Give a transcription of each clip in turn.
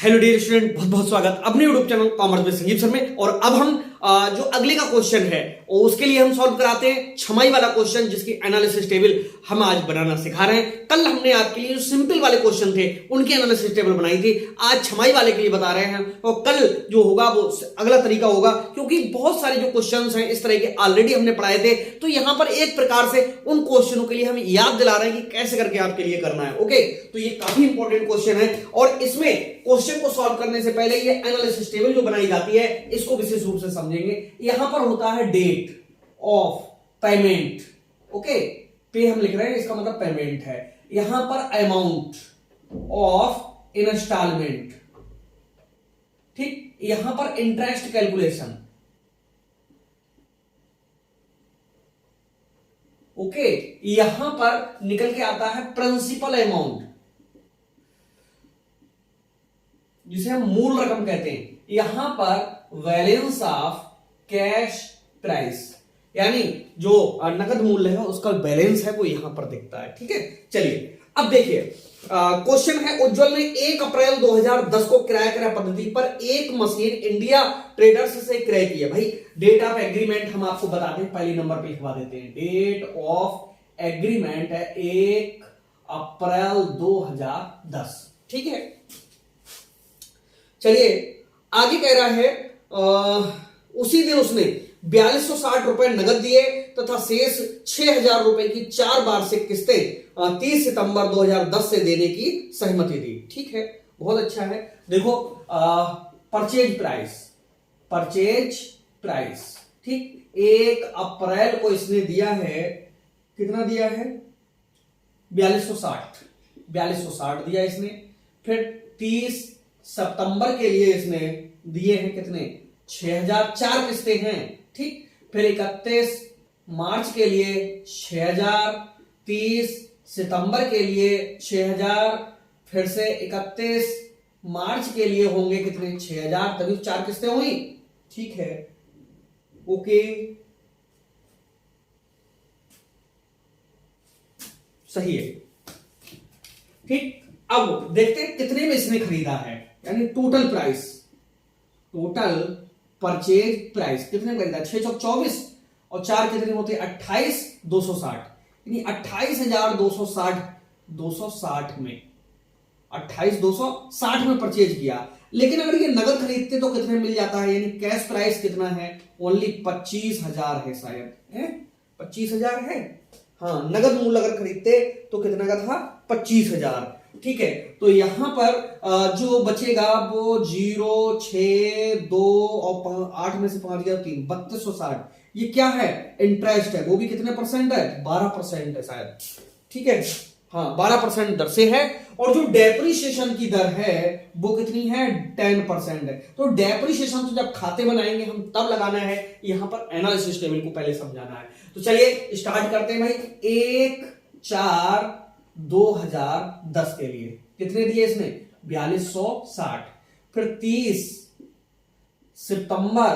Hello dear student, बहुत बहुत स्वागत अपने यूट्यूब चैनल कॉमर्स में संजीव सर में। और अब हम जो अगले का क्वेश्चन है उसके लिए हम सॉल्व कराते हैं छमाई वाला क्वेश्चन, जिसकी एनालिसिस टेबल हम आज बनाना सिखा रहे हैं। कल हमने आपके लिए जो सिंपल वाले क्वेश्चन थे उनकी एनालिसिस टेबल बनाई थी, आज छमाई वाले के लिए बता रहे हैं। और कल जो होगा वो अगला तरीका होगा, क्योंकि बहुत सारे जो क्वेश्चन हैं इस तरह के ऑलरेडी हमने पढ़ाए थे। तो यहां पर एक प्रकार से उन क्वेश्चनों के लिए हम याद दिला रहे हैं कि कैसे करके आपके लिए करना है। ओके, तो ये काफी इंपॉर्टेंट क्वेश्चन है और इसमें क्वेश्चन को सॉल्व करने से पहले ये एनालिसिस टेबल जो बनाई जाती है इसको विशेष रूप से समझेंगे। यहां पर होता है डेट ऑफ पेमेंट। ओके, पे हम लिख रहे हैं, इसका मतलब पेमेंट है। यहां पर अमाउंट ऑफ इंस्टॉलमेंट, ठीक। यहां पर इंटरेस्ट कैलकुलेशन। ओके, यहां पर निकल के आता है प्रिंसिपल अमाउंट, जिसे हम मूल रकम कहते हैं। यहां पर बैलेंस ऑफ कैश प्राइस, यानी जो नकद मूल्य है उसका बैलेंस है वो यहां पर दिखता है। ठीक है, चलिए अब देखिए क्वेश्चन है। उज्जवल ने 1 अप्रैल 2010 को किराया क्रय पद्धति पर एक मशीन इंडिया ट्रेडर्स से क्रय की है। भाई डेट ऑफ एग्रीमेंट हम आपको बता दें, पहले नंबर पे लिखवा देते हैं। डेट ऑफ एग्रीमेंट है 1 अप्रैल 2010। ठीक है, चलिए आगे कह रहा है उसी दिन उसने 4260 रुपए नगद दिए तथा शेष 6000 रुपए की 4 वार्षिक किस्तें 30 सितंबर 2010 से देने की सहमति दी। ठीक है, बहुत अच्छा है। देखो परचेज प्राइस, ठीक। 1 अप्रैल को इसने दिया है, कितना दिया है? 4260 दिया इसने। फिर 30 सितंबर के लिए इसने दिए हैं कितने? 6000, 4 किस्तें हैं, ठीक। फिर 31 मार्च के लिए 6000, 30 सितंबर के लिए 6000, फिर से 31 मार्च के लिए होंगे कितने? 6000, तभी 4 किस्तें हुई। ठीक है, ओके, सही है, ठीक। अब देखते हैं कितने में इसने खरीदा है, यानी टोटल परचेज प्राइस कितने खरीदा? 624 और 4 कितने होते? 28,260, यानी 28,260 में 28,260 में परचेज किया। लेकिन अगर ये नगद खरीदते तो कितने मिल जाता है? यानी कैश प्राइस कितना है? ओनली 25,000 है, शायद है 25,000 है। हाँ, नगद मूल्य अगर खरीदते तो कितना का था? 25,000। ठीक है, तो यहां पर जो बचेगा वो 0, 6, 2 और 8 में से 5 गया 3, 3260। ये क्या है? इंटरेस्ट है, वो भी कितने परसेंट है? 12% है शायद। ठीक है, हाँ 12% दर से है। और जो डेप्रिसिएशन की दर है वो कितनी है? 10% है। तो डेप्रिसिएशन तो जब खाते बनाएंगे हम तब लगाना है, यहां पर एनालिसिस टेबल को पहले समझाना है। तो चलिए स्टार्ट करते हैं भाई। 1/4/2010 के लिए कितने दिए इसने? 4260। फिर 30 सितंबर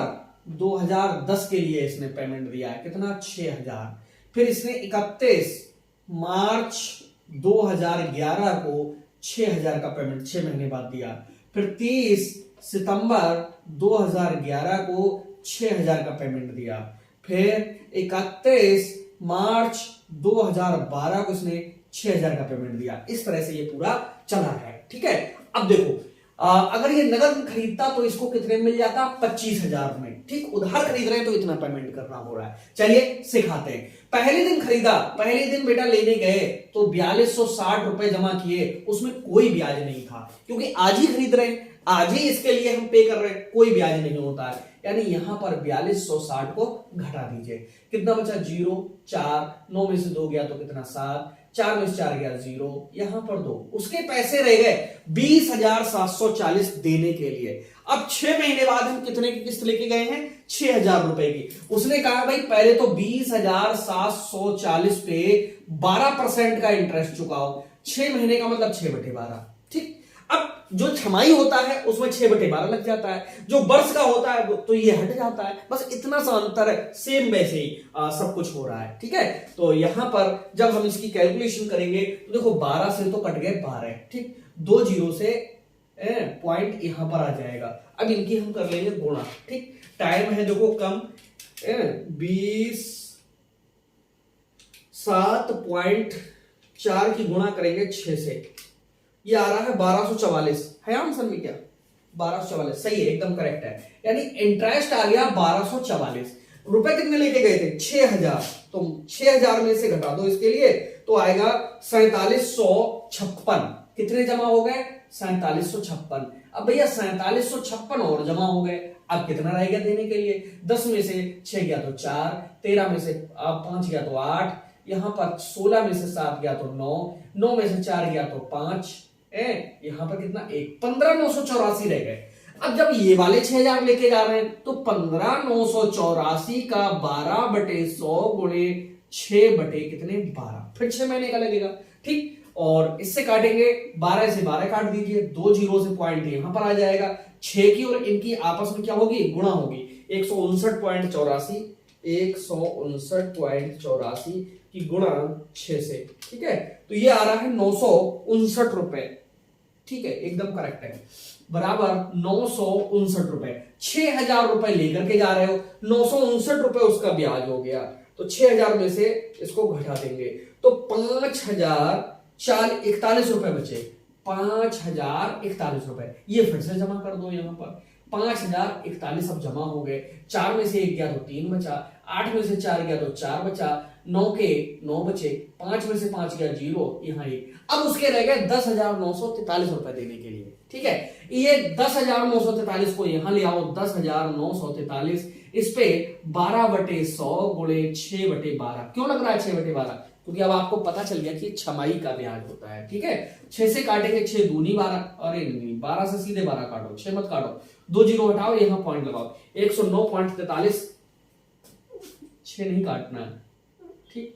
2010 के लिए इसने पेमेंट दिया है कितना? 6000। फिर इसने 31 मार्च 2011 को 6000 का पेमेंट 6 महीने बाद दिया। फिर 30 सितंबर 2011 को 6000 का पेमेंट दिया। फिर 31 मार्च 2012 को इसने 6000 का पेमेंट दिया। इस तरह से ये पूरा चला है। ठीक है, अब देखो अगर ये नगद खरीदता तो इसको कितने मिल जाता? 25,000 में। ठीक, उधार खरीद रहे हैं तो इतना पेमेंट करना हो रहा है। चलिए सिखाते हैं। पहले दिन खरीदा, पहले दिन बेटा लेने गए तो 4260 रुपए जमा किए, उसमें कोई ब्याज नहीं था, क्योंकि आज ही खरीद रहे हैं, आज ही इसके लिए हम पे कर रहे हैं, कोई ब्याज नहीं होता है। यानी यहां पर 4260 को घटा दीजिए, कितना बचा? 0, 4, 9 में से 2 गया तो कितना? 7, 4 में से 4 गया 0, यहां पर 2। उसके पैसे रह गए 20,740 देने के लिए। अब 6 महीने बाद हम कितने की किस्त लेके गए हैं? 6,000 रुपए की। उसने कहा भाई पहले तो 20,740 पे 12% का इंटरेस्ट चुकाओ। 6 महीने का मतलब 6/12। ठीक, अब जो छमाही होता है उसमें 6/12 लग जाता है, जो वर्ष का होता है तो ये हट जाता है। बस इतना सा अंतर है, सेम वैसे ही सब कुछ हो रहा है। ठीक है, तो यहां पर जब हम इसकी कैलकुलेशन करेंगे तो देखो 12 से तो कट गए 12, ठीक, 2 जीरो से पॉइंट यहां पर आ जाएगा। अब इनकी हम कर लेंगे गुणा। ठीक, टाइम है देखो कम, 20 7.4 की गुणा करेंगे 6 से, ये आ रहा है 1244 है आंसर में। क्या 1244 सही है, एकदम करेक्ट है। यानी इंटरेस्ट आ गया 1244। रुपए कितने लेके गए थे 6000, तो 6000 में से घटा दो इसके लिए तो आएगा 4756। कितने जमा हो गए 4756। अब भैया 4756 और जमा हो गए, अब कितना रह गया देने के लिए। 10 में से 6 गया तो 4, 13 में से 5 गया तो 8, यहां पर 16 में से 7 गया तो 9, 9 में से 4 गया तो 5, यहां पर कितना 1, 15984 रह गए। अब जब ये वाले 6000 लेके जा रहे हैं तो 15984 का 12/100 गुणे 6 कितने 12, फिर 6 महीने का लगेगा। ठीक, और इससे काटेंगे 12 से 12 काट दीजिए, 2 जीरो से पॉइंट यहां पर आ जाएगा। 6 की और इनकी आपस में क्या होगी गुणा होगी, 159.84 159.84 की गुणा 6 से। ठीक है, तो ये आ रहा है 959 रुपए। ठीक है, एकदम करेक्ट है, बराबर 959 रुपए। 6000 रुपए लेकर के जा रहे हो, 959 रुपए उसका ब्याज हो गया, तो 6000 में से इसको घटा देंगे तो 5041 रुपए बचे। 5041 रुपए, ये फिर से जमा कर दो यहां पर। 5041 अब जमा हो गए। 4 में से 1 गया तो 3 बचा, 8 में से 4 गया तो 4 बचा, 9 के 9 बचे, 5 में से 5 गया 0, यहां 1। अब उसके रह गए 10,943 रुपए देने के लिए। ठीक है, ये 10,943 को यहां ले आओ, 10,943 इस पे 12/100 गुणे 6/12। क्यों लग रहा है 6/12? क्योंकि अब आपको पता चल गया कि छमाही का ब्याज होता है। ठीक है, 6 से काटेंगे 6 दूनी 12, अरे नहीं 12 से सीधे 12 काटो, 6 मत काटो, 2 जीरो हटाओ, यहां पॉइंट लगाओ, 109.43, 6 नहीं काटना है। ठीक,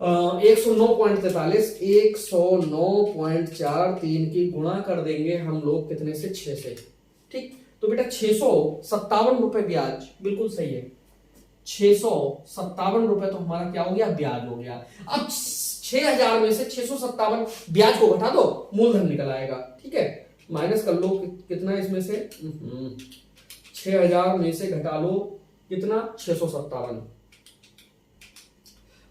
109.43 109.43 की गुणा कर देंगे हम लोग कितने से 6 से। ठीक, तो बेटा 657 रुपए ब्याज, बिल्कुल सही है, 657 रुपए तो हमारा क्या हो गया ब्याज हो गया। अब 6000 में से 657 ब्याज को घटा दो, मूलधन निकल आएगा। ठीक है, माइनस कर लो कितना इसमें से 6000 में से घटा लो कितना 657,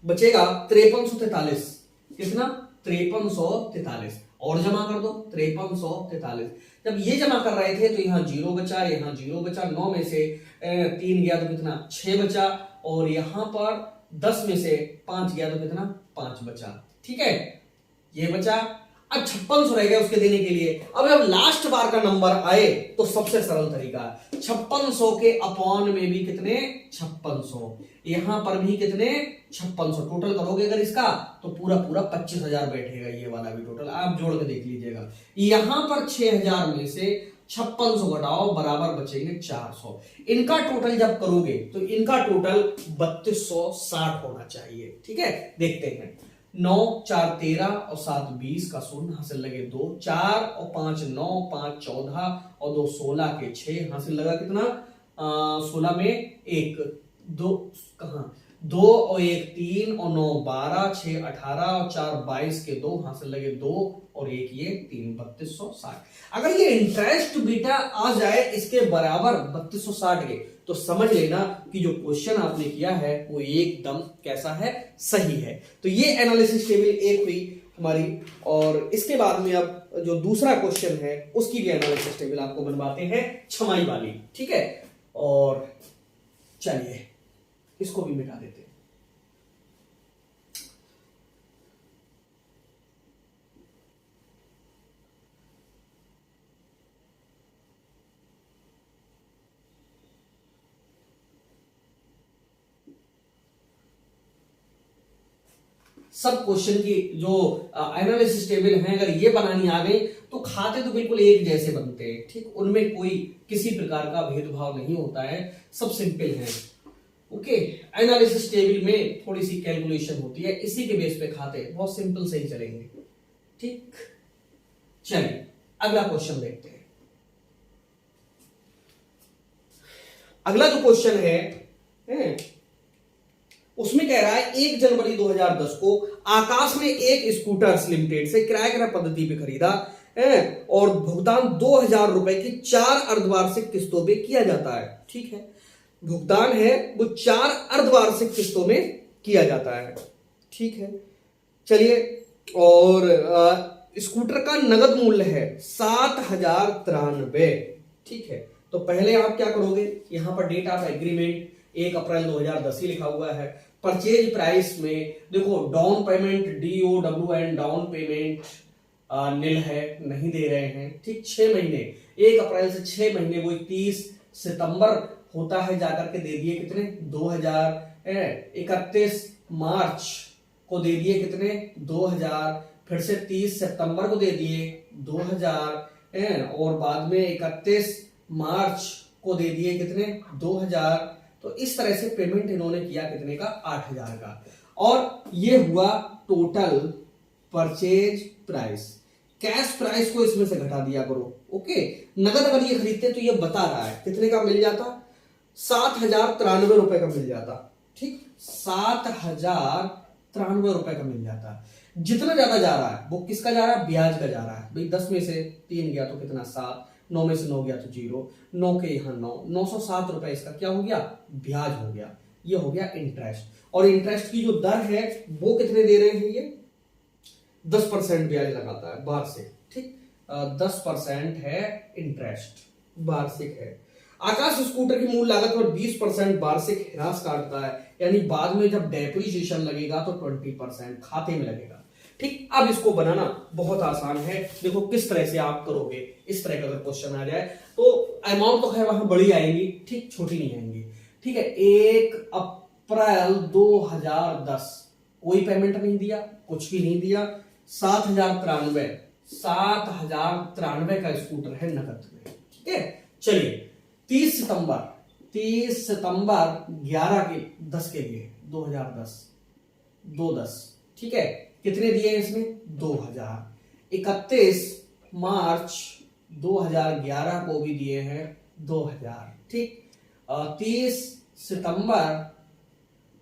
बचेगा 5343। कितना 5343, और जमा कर दो 5343। जब ये जमा कर रहे थे तो यहाँ 0 बचा, यहाँ 0 बचा, 9 में से 3 गया तो कितना 6 बचा, और यहां पर 10 में से 5 गया तो कितना 5 बचा। ठीक है, ये बचा। अब 5600 रह गया उसके देने के लिए। अब जब लास्ट बार का नंबर आए तो सबसे सरल तरीका 5600 के अपॉन में भी कितने 5600, यहां पर भी कितने 5600, टोटल करोगे अगर इसका तो पूरा पूरा 25,000 बैठेगा। ये वाला भी टोटल आप जोड़ के देख लीजिएगा। यहां पर 6000 में से 5600 घटाओ, बराबर बचेंगे 400। इनका टोटल जब करोगे तो इनका टोटल 3260 होना चाहिए। ठीक है, देखते हैं। 9 4 13 और 7 20 का शून्य, हासिल लगे 2, 4 और 5 9, 5 14 और 2 16 के 6, हासिल लगा कितना 16 में 1 2 कहां 2 और 1 3 और 9 12, 6 18 और 4 22 के 2, हासिल लगे 2 और 1 ये 3, 3260। अगर ये इंटरेस्ट बीटा आ जाए इसके बराबर 3260 के, तो समझ लेना कि जो क्वेश्चन आपने किया है वो एकदम कैसा है, सही है। तो ये एनालिसिस टेबल 1 हुई हमारी, और इसके बाद में अब जो दूसरा क्वेश्चन है उसकी भी एनालिसिस टेबल आपको बनवाते हैं, छमाही वाली। ठीक है, और चलिए इसको भी मिटा देते हैं। सब क्वेश्चन की जो एनालिसिस टेबल है अगर ये बनानी आ गई तो खाते तो बिल्कुल एक जैसे बनते हैं। ठीक, उनमें कोई किसी प्रकार का भेदभाव नहीं होता है, सब सिंपल है। ओके, एनालिसिस टेबल में थोड़ी सी कैलकुलेशन होती है, इसी के बेस पे खाते बहुत सिंपल से ही चलेंगे। ठीक, चलिए अगला क्वेश्चन देखते हैं। अगला जो क्वेश्चन है उसमें कह रहा है 1 जनवरी 2010 को आकाश ने एक स्कूटर्स लिमिटेड से किराए क्रय पद्धति पे खरीदा और भुगतान 2,000 रुपए की 4 अर्धवार्षिक किस्तों में किया जाता है। ठीक है, भुगतान है वो 4 अर्धवार्षिक किस्तों में किया जाता है। ठीक है, चलिए, और स्कूटर का नगद मूल्य है 7,093। ठीक है, तो पहले आप क्या करोगे, यहां पर डेट ऑफ एग्रीमेंट 1 अप्रैल 2010 ही लिखा हुआ है। परचेज प्राइस में देखो down payment DOWN down payment nil है, नहीं दे रहे हैं। ठीक, 6 महीने 1 अप्रैल से 6 महीने वो 30 सितंबर होता है जाकर के दे दिए कितने 2000। 31 मार्च को दे दिए कितने 2000, फिर से 30 सितंबर को दे दिए 2000, और बाद में 31 मार्च को दे दिए कितने 2000। तो इस तरह से पेमेंट इन्होंने किया कितने का 8,000 का, और ये हुआ total purchase price. Cash price को इसमें से घटा दिया करो। ओके, नगद अगर ये खरीदते तो ये बता रहा है कितने का मिल जाता 7,093 रुपए का मिल जाता। ठीक, 7,093 रुपए का मिल जाता। जितना ज्यादा जा रहा है वो किसका जा रहा है, ब्याज का जा रहा है भाई। 10 में से 3 गया तो कितना 7, 9 में से 9 गया तो 0, 9 के यहाँ 9, 907 रुपए इसका क्या हो गया, ब्याज हो गया। ये हो गया इंटरेस्ट, और इंटरेस्ट की जो दर है वो कितने दे रहे हैं, ये 10% ब्याज लगाता है वार्षिक। ठीक, 10% है इंटरेस्ट, वार्षिक है। आकाश स्कूटर की मूल लागत पर 20% वार्षिक ह्रास काटता है, यानी बाद में जब डेप्रिसिएशन लगेगा तो 20% खाते में लगेगा। ठीक, अब इसको बनाना बहुत आसान है। देखो किस तरह से आप करोगे। इस तरह का अगर क्वेश्चन आ जाए तो अमाउंट तो है वहां बड़ी आएंगी, ठीक, छोटी नहीं आएंगी। ठीक है, 1 अप्रैल 2010 कोई पेमेंट नहीं दिया, कुछ भी नहीं दिया। 7,093 का स्कूटर है नकद में। ठीक है, चलिए 30 सितंबर 11 के 10 के लिए 2010 2/10। ठीक है, कितने दिए इसमें 2000। 31 मार्च 2011 को भी दिए हैं 2000। ठीक, 30 सितंबर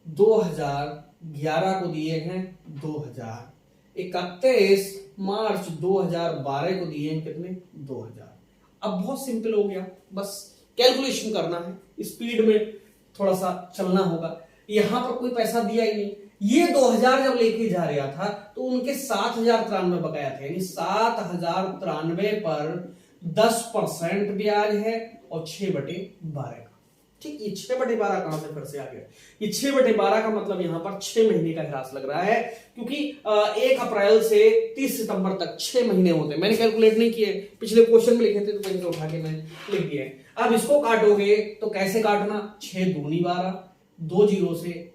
2011 को दिए हैं 2000। 31 मार्च 2012 को दिए हैं कितने 2000। अब बहुत सिंपल हो गया, बस कैलकुलेशन करना है, स्पीड में थोड़ा सा चलना होगा। यहां पर कोई पैसा दिया ही नहीं। ये 2000 जब लेके जा रहा था तो उनके 7,093 बकाया थे, यानी 7,093 पर 10% ब्याज है और 6/12 का। ठीक, ये 6/12 कहां से फिर से आ गया, ये 6/12 का मतलब यहां पर 6 महीने का ह्रास लग रहा है, क्योंकि 1 अप्रैल से 30 सितंबर तक 6 महीने होते हैं। मैंने कैलकुलेट नहीं किए, पिछले क्वेश्चन में लिखे थे तो वहीं से उठा के मैंने लिख दिए। अब इसको काटोगे तो कैसे काटना, 6 दूनी 12, 2 जीरो से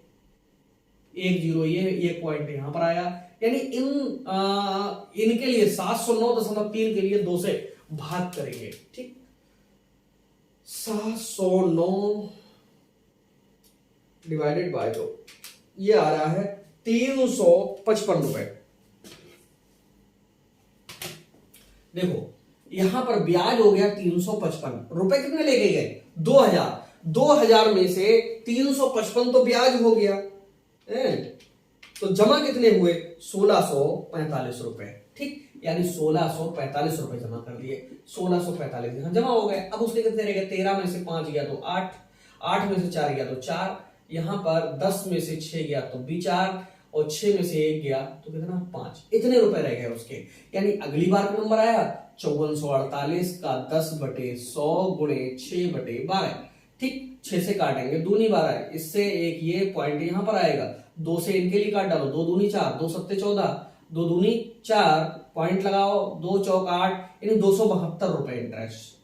1 जीरो, ये पॉइंट यहां पर आया, यानी इनके लिए 709.3 के लिए 2 से भाग करेंगे। ठीक, 709 डिवाइडेड बाय 2, ये आ रहा है 355 रुपए। देखो यहां पर ब्याज हो गया 355 रुपए। कितने लेके गए 2000, 2000 में से 355 तो ब्याज हो गया, तो जमा कितने हुए 1645 रुपए। ठीक, यानी 1645 रुपए जमा कर दिए। 1645 यहां जमा हो गए। अब उसके कितने रह गए, 13 में से 5 गया तो 8, 8 में से 4 गया तो 4, यहां पर 10 में से 6 गया तो भी 4, और 6 में से 1 गया तो कितना 5। इतने रुपए रह गए उसके, यानी अगली बार का नंबर आया 5448 का 10/100 गुणे 6/12। ठीक, 6 से काटेंगे, दूनी 12, इससे एक ये पॉइंट यहां पर आएगा, 2 से इनके लिए काट डालो, 2 दूनी 4, 2 सत्ते 14, 2 दूनी 4, पॉइंट लगाओ, 2 चौक 8, यानी 272 रुपए इंटरेस्ट।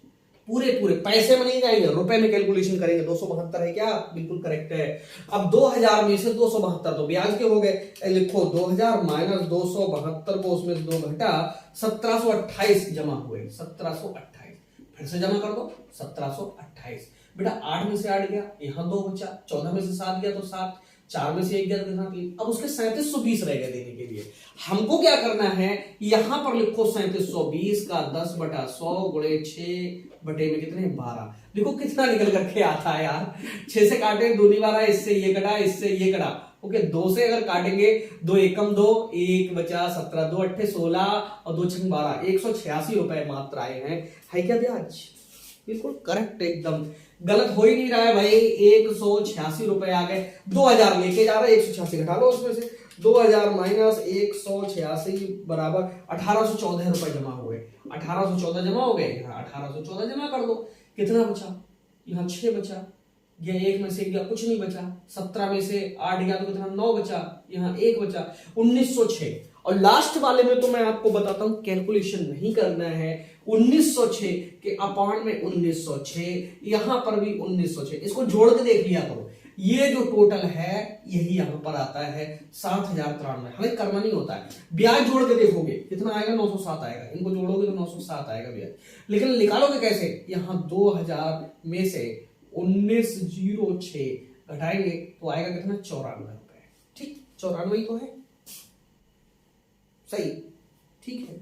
पूरे पैसे में नहीं जाएंगे, रुपए में कैलकुलेशन करेंगे। 272 है क्या, बिल्कुल करेक्ट है। अब 2000 में से 272 तो ब्याज के हो गए, लिखो 2000 माइनस 272 को उसमें से 2 घटा, 1728 जमा हुए। 1728 फिर से जमा कर दो, 1728। बेटा 8 में से 8 गया, यहाँ 2 बचा, 14 में से 7 गया तो 7, 4 में से 1 गया तो 3। अब उसके 3720 रह गए देने के लिए। हमको क्या करना है, यहां पर लिखो 3720 का 10/100 गुणे 6 में कितने 12। देखो कितना निकल करके आता है यार, 6 से काटे, दूनी 12, इससे ये कटा, इससे ये कटा, ओके, 2 से अगर काटेंगे, 2 एकम 2, 1 बचा 17, 2 अट्ठे 16 और 2 छंग 12, 186 रुपए मात्र आए हैं। है क्या ब्याज? बिल्कुल करेक्ट, एकदम गलत हो ही नहीं रहा है भाई। 186 रुपए आ गए, 2000 लेके जा रहा है, 186 घटा लो उसमें से, 2000 माइनस 186 बराबर 1814 रुपए जमा हुए। 1814 जमा हो गए, यहाँ 1814 जमा कर दो। कितना बचा? यहाँ 6 बचा, यह 1 में से गया, कुछ नहीं बचा। 17 में से 8 गया तो कितना? 9 बचा, यहाँ 1 बचा, 1906। और लास्ट वाले में तो मैं आपको बताता हूं, कैलकुलेशन नहीं करना है। 1906 के अपान में 1906, यहां पर भी 1906, इसको जोड़ के देख लिया करो। ये जो टोटल है यही यहां पर आता है 7093। हमें करना नहीं होता है, ब्याज जोड़ के देखोगे कितना आएगा? 907 आएगा। इनको जोड़ोगे तो 907 आएगा ब्याज। लेकिन निकालोगे कैसे? यहां 2000 में से 1906 घटाएंगे तो आएगा कितना? 94 रुपए। ठीक, 94 ही तो है, सही, ठीक है,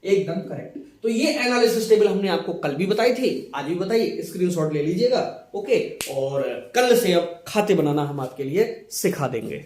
एकदम करेक्ट। तो ये एनालिसिस टेबल हमने आपको कल भी बताई थी, आज भी बताइए, स्क्रीनशॉट ले लीजिएगा। ओके, और कल से अब खाते बनाना हम आपके लिए सिखा देंगे।